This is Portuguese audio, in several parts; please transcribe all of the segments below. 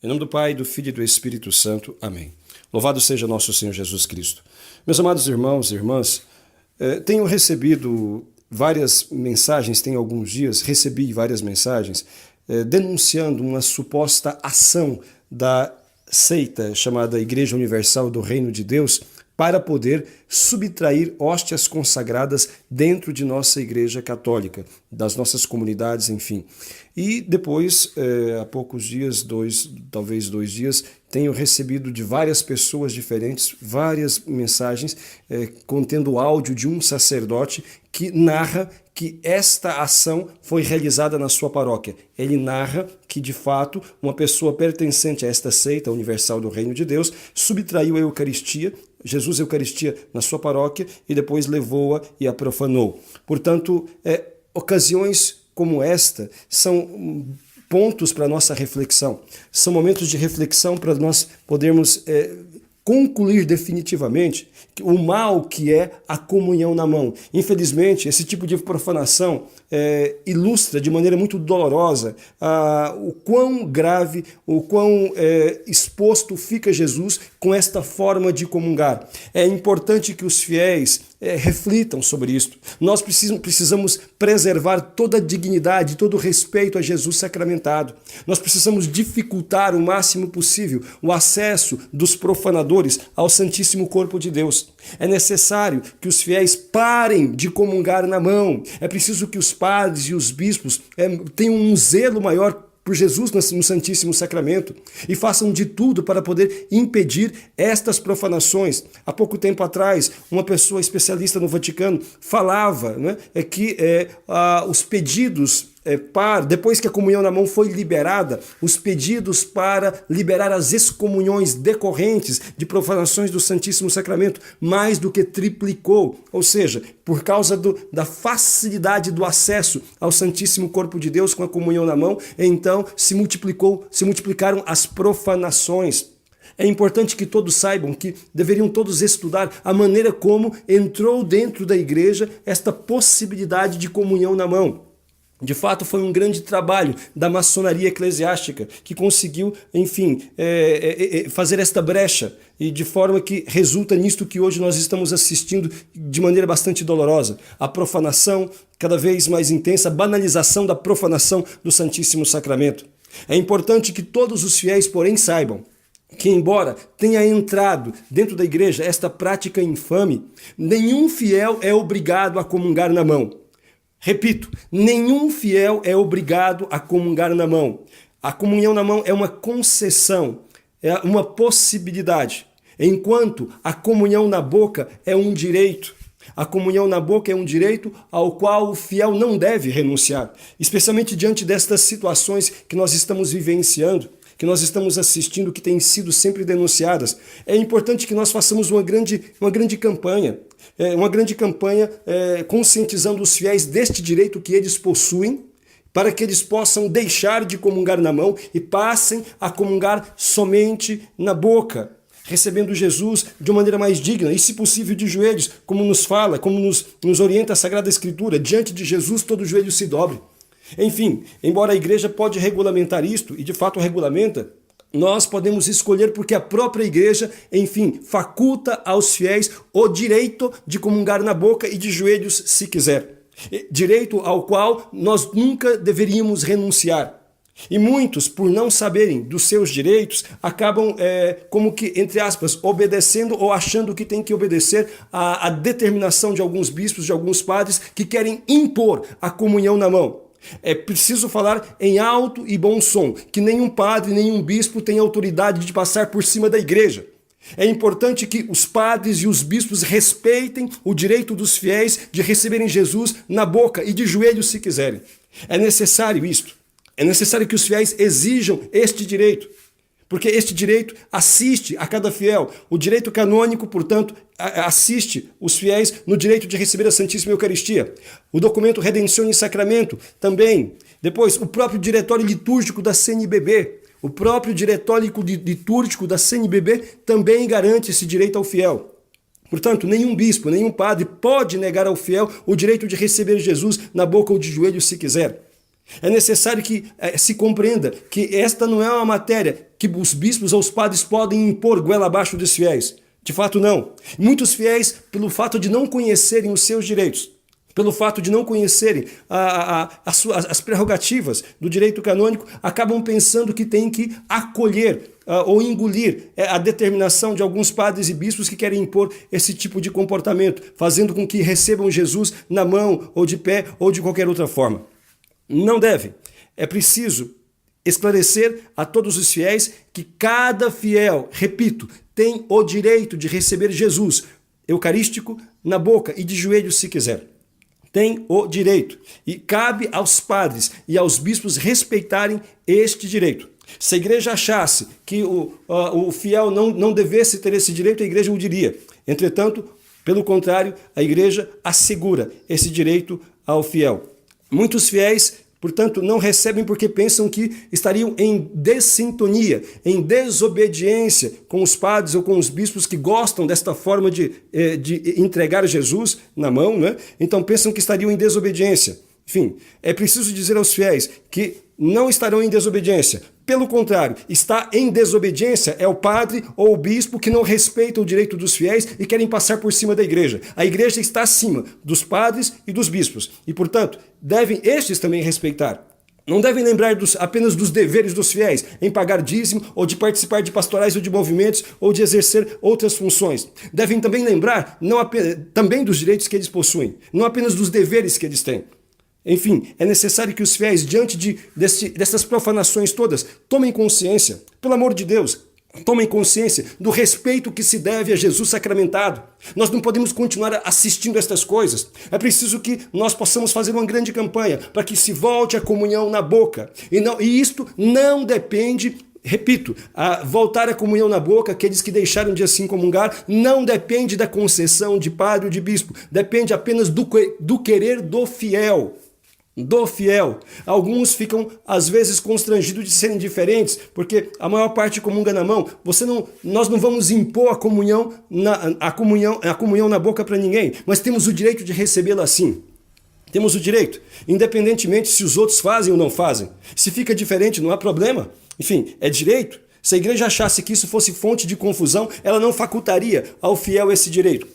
Em nome do Pai, do Filho e do Espírito Santo. Amém. Louvado seja nosso Senhor Jesus Cristo. Meus amados irmãos e irmãs, tenho recebido várias mensagens, tem alguns dias, recebi várias mensagens denunciando uma suposta ação da seita chamada Igreja Universal do Reino de Deus para poder subtrair hóstias consagradas dentro de nossa Igreja Católica, das nossas comunidades, enfim. E depois, há poucos dias, talvez dois dias, tenho recebido de várias pessoas diferentes, várias mensagens contendo áudio de um sacerdote que narra que esta ação foi realizada na sua paróquia. Ele narra que, de fato, uma pessoa pertencente a esta seita universal do Reino de Deus subtraiu a Eucaristia, Jesus a Eucaristia na sua paróquia e depois levou-a e a profanou. Portanto, ocasiões como esta são pontos para a nossa reflexão, são momentos de reflexão para nós podermos concluir definitivamente o mal que é a comunhão na mão. Infelizmente, esse tipo de profanação ilustra de maneira muito dolorosa o quão grave, o quão exposto fica Jesus com esta forma de comungar. É importante que os fiéis reflitam sobre isto. Nós precisamos preservar toda a dignidade, todo o respeito a Jesus sacramentado. Nós precisamos dificultar o máximo possível o acesso dos profanadores ao Santíssimo Corpo de Deus. É necessário que os fiéis parem de comungar na mão. É preciso que os padres e os bispos tenham um zelo maior por Jesus no Santíssimo Sacramento e façam de tudo para poder impedir estas profanações. Há pouco tempo atrás, uma pessoa especialista no Vaticano falava que os pedidos depois que a comunhão na mão foi liberada, os pedidos para liberar as excomunhões decorrentes de profanações do Santíssimo Sacramento mais do que triplicou, ou seja, por causa da facilidade do acesso ao Santíssimo Corpo de Deus com a comunhão na mão, então se multiplicaram as profanações. É importante que todos saibam que deveriam todos estudar a maneira como entrou dentro da igreja esta possibilidade de comunhão na mão. De fato, foi um grande trabalho da maçonaria eclesiástica que conseguiu, enfim, fazer esta brecha e de forma que resulta nisto que hoje nós estamos assistindo de maneira bastante dolorosa. A profanação cada vez mais intensa, a banalização da profanação do Santíssimo Sacramento. É importante que todos os fiéis, porém, saibam que, embora tenha entrado dentro da igreja esta prática infame, nenhum fiel é obrigado a comungar na mão. Repito, nenhum fiel é obrigado a comungar na mão. A comunhão na mão é uma concessão, é uma possibilidade, enquanto a comunhão na boca é um direito. A comunhão na boca é um direito ao qual o fiel não deve renunciar, especialmente diante destas situações que nós estamos vivenciando, que nós estamos assistindo, que têm sido sempre denunciadas. É importante que nós façamos uma grande campanha, conscientizando os fiéis deste direito que eles possuem, para que eles possam deixar de comungar na mão e passem a comungar somente na boca, recebendo Jesus de uma maneira mais digna e, se possível, de joelhos, como nos fala, como nos orienta a Sagrada Escritura. Diante de Jesus todo joelho se dobre. Enfim, embora a igreja pode regulamentar isto, e de fato regulamenta, nós podemos escolher porque a própria igreja, enfim, faculta aos fiéis o direito de comungar na boca e de joelhos se quiser. Direito ao qual nós nunca deveríamos renunciar. E muitos, por não saberem dos seus direitos, acabam, como que, entre aspas, obedecendo ou achando que tem que obedecer à determinação de alguns bispos, de alguns padres, que querem impor a comunhão na mão. É preciso falar em alto e bom som, que nenhum padre, nenhum bispo tem autoridade de passar por cima da igreja. É importante que os padres e os bispos respeitem o direito dos fiéis de receberem Jesus na boca e de joelhos se quiserem. É necessário isto. É necessário que os fiéis exijam este direito, porque este direito assiste a cada fiel. O direito canônico, portanto, assiste os fiéis no direito de receber a Santíssima Eucaristia. O documento Redemptione Sacramento também. Depois, o próprio diretório litúrgico da CNBB. O próprio diretório litúrgico da CNBB também garante esse direito ao fiel. Portanto, nenhum bispo, nenhum padre pode negar ao fiel o direito de receber Jesus na boca ou de joelhos se quiser. É necessário que se compreenda que esta não é uma matéria que os bispos ou os padres podem impor goela abaixo dos fiéis. De fato, não. Muitos fiéis, pelo fato de não conhecerem os seus direitos, pelo fato de não conhecerem as prerrogativas do direito canônico, acabam pensando que têm que acolher ou engolir a determinação de alguns padres e bispos que querem impor esse tipo de comportamento, fazendo com que recebam Jesus na mão, ou de pé, ou de qualquer outra forma. Não deve. É preciso esclarecer a todos os fiéis que cada fiel, repito, tem o direito de receber Jesus eucarístico na boca e de joelhos se quiser. Tem o direito. E cabe aos padres e aos bispos respeitarem este direito. Se a igreja achasse que o fiel não devesse ter esse direito, a igreja o diria. Entretanto, pelo contrário, a igreja assegura esse direito ao fiel. Muitos fiéis, portanto, não recebem porque pensam que estariam em dessintonia, em desobediência com os padres ou com os bispos que gostam desta forma de entregar Jesus na mão, né? Então pensam que estariam em desobediência. Enfim, é preciso dizer aos fiéis que não estarão em desobediência. Pelo contrário, está em desobediência é o padre ou o bispo que não respeita o direito dos fiéis e querem passar por cima da igreja. A igreja está acima dos padres e dos bispos e, portanto, devem estes também respeitar. Não devem lembrar apenas dos deveres dos fiéis, em pagar dízimo, ou de participar de pastorais ou de movimentos, ou de exercer outras funções. Devem também lembrar também dos direitos que eles possuem, não apenas dos deveres que eles têm. Enfim, é necessário que os fiéis, diante dessas profanações todas, tomem consciência, pelo amor de Deus, tomem consciência do respeito que se deve a Jesus sacramentado. Nós não podemos continuar assistindo a estas coisas. É preciso que nós possamos fazer uma grande campanha para que se volte a comunhão na boca. E isto não depende, repito, voltar a comunhão na boca, aqueles que deixaram de assim comungar, não depende da concessão de padre ou de bispo, depende apenas do querer do fiel. Do fiel. Alguns ficam às vezes constrangidos de serem diferentes, porque a maior parte comunga na mão. Nós não vamos impor a comunhão na boca para ninguém, mas temos o direito de recebê-la assim. Temos o direito, independentemente se os outros fazem ou não fazem. Se fica diferente, não há problema. Enfim, é direito. Se a igreja achasse que isso fosse fonte de confusão, ela não facultaria ao fiel esse direito.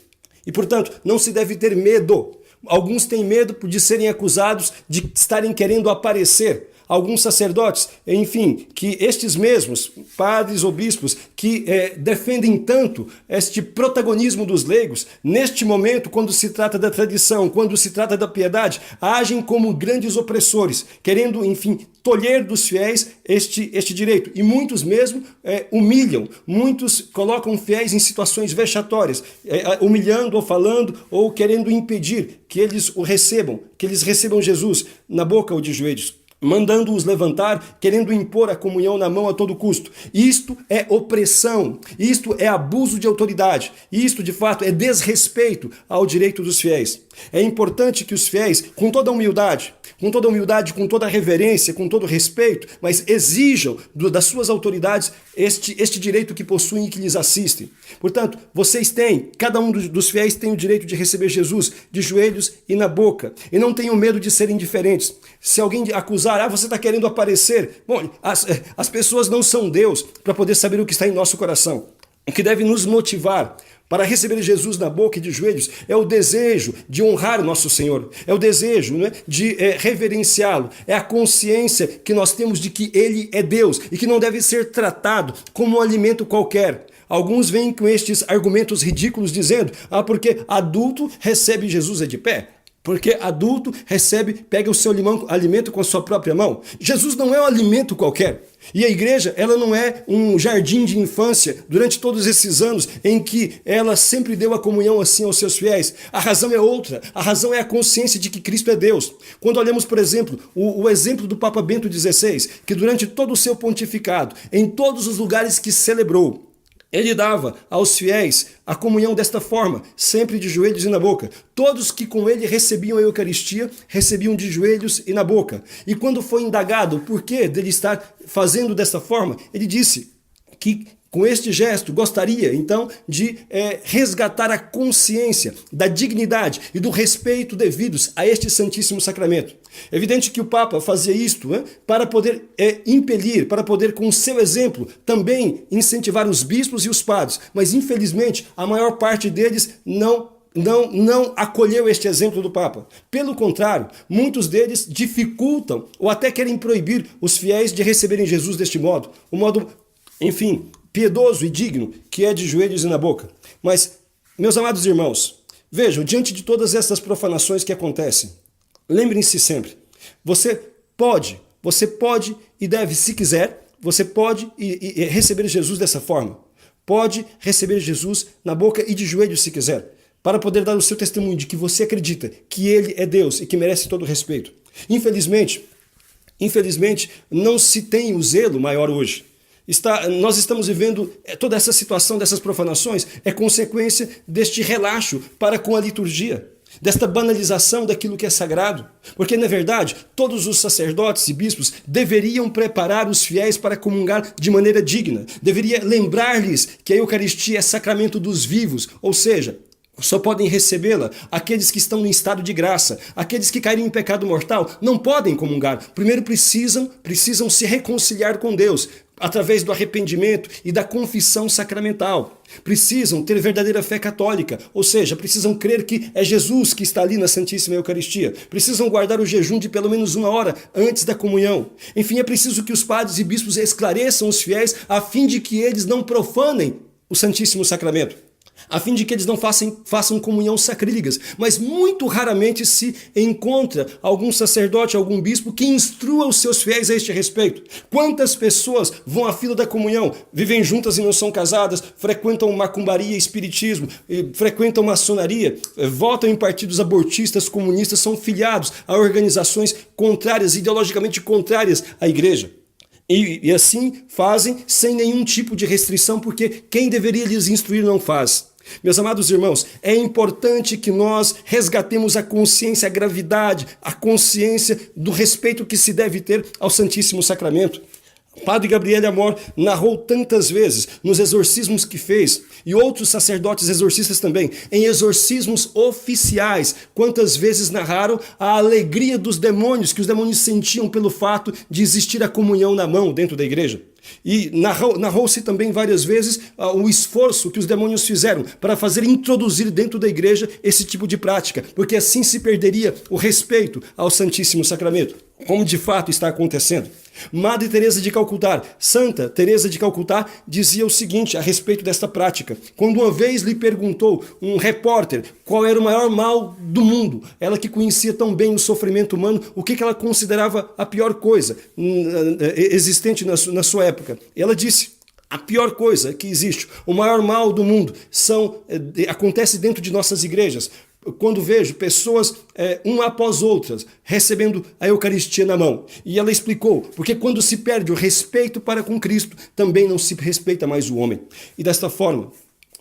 E, portanto, não se deve ter medo. Alguns têm medo de serem acusados de estarem querendo aparecer. Alguns sacerdotes, enfim, que estes mesmos padres ou bispos que defendem tanto este protagonismo dos leigos, neste momento, quando se trata da tradição, quando se trata da piedade, agem como grandes opressores, querendo, enfim, tolher dos fiéis este direito. E muitos mesmo humilham, muitos colocam fiéis em situações vexatórias, humilhando ou falando ou querendo impedir que eles o recebam, que eles recebam Jesus na boca ou de joelhos, mandando-os levantar, querendo impor a comunhão na mão a todo custo. Isto é opressão, isto é abuso de autoridade, isto de fato é desrespeito ao direito dos fiéis. É importante que os fiéis, com toda a humildade, com toda a reverência, com todo o respeito, mas exijam das suas autoridades este direito que possuem e que lhes assistem. Portanto, vocês têm, cada um dos fiéis tem o direito de receber Jesus de joelhos e na boca. E não tenham medo de serem diferentes. Se alguém acusar, você está querendo aparecer. Bom, as pessoas não são Deus para poder saber o que está em nosso coração. O que deve nos motivar para receber Jesus na boca e de joelhos é o desejo de honrar o nosso Senhor, é o desejo, né, de reverenciá-lo, é a consciência que nós temos de que Ele é Deus e que não deve ser tratado como um alimento qualquer. Alguns vêm com estes argumentos ridículos dizendo, porque adulto recebe Jesus de pé. Porque adulto pega o seu alimento com a sua própria mão. Jesus não é um alimento qualquer. E a igreja, ela não é um jardim de infância durante todos esses anos em que ela sempre deu a comunhão assim aos seus fiéis. A razão é outra. A razão é a consciência de que Cristo é Deus. Quando olhamos, por exemplo, o exemplo do Papa Bento XVI, que durante todo o seu pontificado, em todos os lugares que celebrou, ele dava aos fiéis a comunhão desta forma, sempre de joelhos e na boca. Todos que com ele recebiam a Eucaristia, recebiam de joelhos e na boca. E quando foi indagado o porquê dele estar fazendo desta forma, ele disse que com este gesto, gostaria então de resgatar a consciência da dignidade e do respeito devidos a este Santíssimo Sacramento. É evidente que o Papa fazia isto para poder impelir, para poder, com o seu exemplo, também incentivar os bispos e os padres, mas infelizmente a maior parte deles não acolheu este exemplo do Papa. Pelo contrário, muitos deles dificultam ou até querem proibir os fiéis de receberem Jesus deste modo. Um modo, enfim, piedoso e digno, que é de joelhos e na boca. Mas, meus amados irmãos, vejam, diante de todas essas profanações que acontecem, lembrem-se sempre, você pode e deve, se quiser, você pode e receber Jesus dessa forma. Pode receber Jesus na boca e de joelhos se quiser, para poder dar o seu testemunho de que você acredita que Ele é Deus e que merece todo o respeito. Infelizmente, não se tem o zelo maior hoje. Nós estamos vivendo toda essa situação dessas profanações, é consequência deste relaxo para com a liturgia, desta banalização daquilo que é sagrado. Porque, na verdade, todos os sacerdotes e bispos deveriam preparar os fiéis para comungar de maneira digna. Deveria lembrar-lhes que a Eucaristia é sacramento dos vivos, ou seja, só podem recebê-la aqueles que estão em estado de graça. Aqueles que caírem em pecado mortal não podem comungar. Primeiro precisam se reconciliar com Deus através do arrependimento e da confissão sacramental. Precisam ter verdadeira fé católica, ou seja, precisam crer que é Jesus que está ali na Santíssima Eucaristia. Precisam guardar o jejum de pelo menos 1 hora antes da comunhão. Enfim, é preciso que os padres e bispos esclareçam os fiéis a fim de que eles não profanem o Santíssimo Sacramento, a fim de que eles não façam comunhão sacrílegas. Mas muito raramente se encontra algum sacerdote, algum bispo que instrua os seus fiéis a este respeito. Quantas pessoas vão à fila da comunhão, vivem juntas e não são casadas, frequentam macumbaria, espiritismo, frequentam maçonaria, votam em partidos abortistas, comunistas, são filiados a organizações contrárias, ideologicamente contrárias à igreja. E assim fazem sem nenhum tipo de restrição, porque quem deveria lhes instruir não faz. Meus amados irmãos, é importante que nós resgatemos a consciência, a gravidade, a consciência do respeito que se deve ter ao Santíssimo Sacramento. Padre Gabriel Amor narrou tantas vezes nos exorcismos que fez, e outros sacerdotes exorcistas também, em exorcismos oficiais, quantas vezes narraram a alegria dos demônios, que os demônios sentiam pelo fato de existir a comunhão na mão dentro da igreja. E narrou-se também várias vezes o esforço que os demônios fizeram para fazer introduzir dentro da igreja esse tipo de prática, porque assim se perderia o respeito ao Santíssimo Sacramento, como de fato está acontecendo. Madre Teresa de Calcutá, Santa Teresa de Calcutá, dizia o seguinte a respeito desta prática. Quando uma vez lhe perguntou um repórter qual era o maior mal do mundo, ela que conhecia tão bem o sofrimento humano, o que ela considerava a pior coisa existente na sua época. Ela disse: a pior coisa que existe, o maior mal do mundo, acontece dentro de nossas igrejas. Quando vejo pessoas, uma após outras, recebendo a Eucaristia na mão. E ela explicou, porque quando se perde o respeito para com Cristo, também não se respeita mais o homem. E desta forma,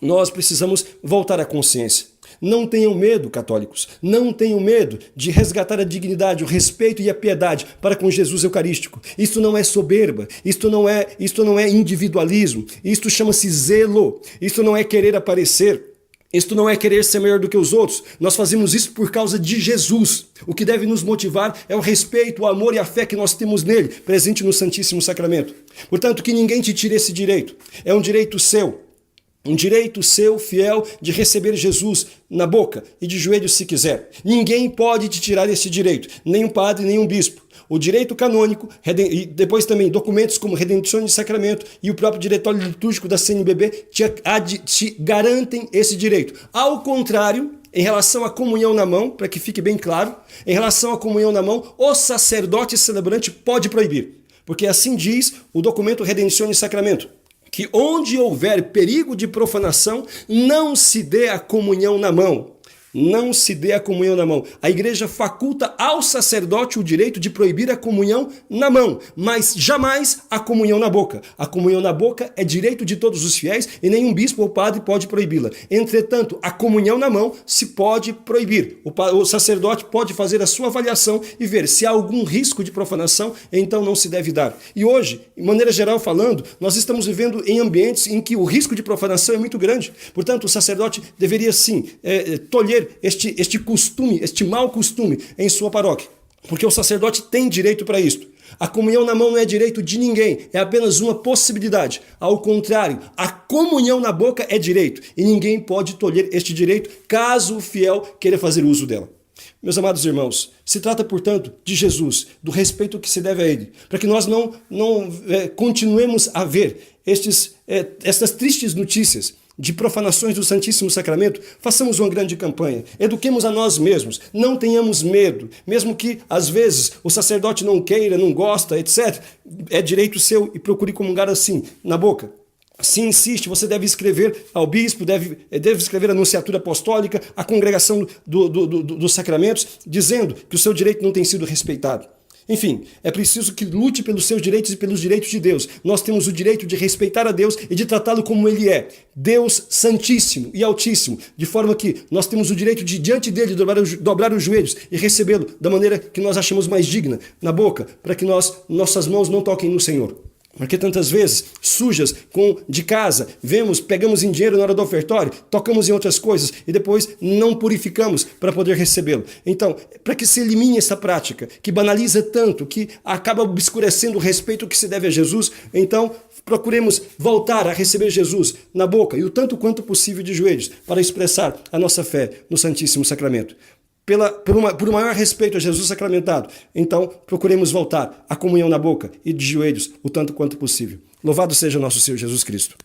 nós precisamos voltar à consciência. Não tenham medo, católicos, não tenham medo de resgatar a dignidade, o respeito e a piedade para com Jesus Eucarístico. Isto não é soberba, isto não é individualismo, isto chama-se zelo, isto não é querer aparecer. Isto não é querer ser melhor do que os outros. Nós fazemos isso por causa de Jesus. O que deve nos motivar é o respeito, o amor e a fé que nós temos nele, presente no Santíssimo Sacramento. Portanto, que ninguém te tire esse direito. É um direito seu. Um direito seu, fiel, de receber Jesus na boca e de joelhos se quiser. Ninguém pode te tirar esse direito. Nem um padre, nem um bispo. O direito canônico, e depois também documentos como Redemption de Sacramento e o próprio diretório litúrgico da CNBB te garantem esse direito. Ao contrário, em relação à comunhão na mão, para que fique bem claro, em relação à comunhão na mão, o sacerdote celebrante pode proibir. Porque assim diz o documento Redemption de Sacramento, que onde houver perigo de profanação, não se dê a comunhão na mão. não se dê a comunhão na mão. A igreja faculta ao sacerdote o direito de proibir a comunhão na mão, mas jamais a comunhão na boca. A comunhão na boca é direito de todos os fiéis e nenhum bispo ou padre pode proibi-la. Entretanto, a comunhão na mão se pode proibir. O sacerdote pode fazer a sua avaliação e ver se há algum risco de profanação, então não se deve dar. E hoje, de maneira geral falando, nós estamos vivendo em ambientes em que o risco de profanação é muito grande. Portanto, o sacerdote deveria sim tolher este costume, este mau costume em sua paróquia, porque o sacerdote tem direito para isto. A comunhão na mão não é direito de ninguém, é apenas uma possibilidade. Ao contrário, a comunhão na boca é direito, e ninguém pode tolher este direito caso o fiel queira fazer uso dela. Meus amados irmãos, se trata, portanto, de Jesus, do respeito que se deve a Ele, para que nós não continuemos a ver estas tristes notícias de profanações do Santíssimo Sacramento. Façamos uma grande campanha, eduquemos a nós mesmos, não tenhamos medo, mesmo que às vezes o sacerdote não queira, não gosta, etc. É direito seu e procure comungar assim, na boca. Se insiste, você deve escrever ao bispo, deve escrever a Nunciatura Apostólica, a congregação dos sacramentos, dizendo que o seu direito não tem sido respeitado. Enfim, é preciso que lute pelos seus direitos e pelos direitos de Deus. Nós temos o direito de respeitar a Deus e de tratá-lo como Ele é, Deus Santíssimo e Altíssimo, de forma que nós temos o direito de, diante dEle, dobrar os joelhos e recebê-lo da maneira que nós achamos mais digna, na boca, para que nossas mãos não toquem no Senhor. Porque tantas vezes, sujas de casa, pegamos em dinheiro na hora do ofertório, tocamos em outras coisas e depois não purificamos para poder recebê-lo. Então, para que se elimine essa prática, que banaliza tanto, que acaba obscurecendo o respeito que se deve a Jesus, então procuremos voltar a receber Jesus na boca e o tanto quanto possível de joelhos para expressar a nossa fé no Santíssimo Sacramento. Por maior respeito a Jesus sacramentado, então procuremos voltar à comunhão na boca e de joelhos o tanto quanto possível. Louvado seja nosso Senhor Jesus Cristo.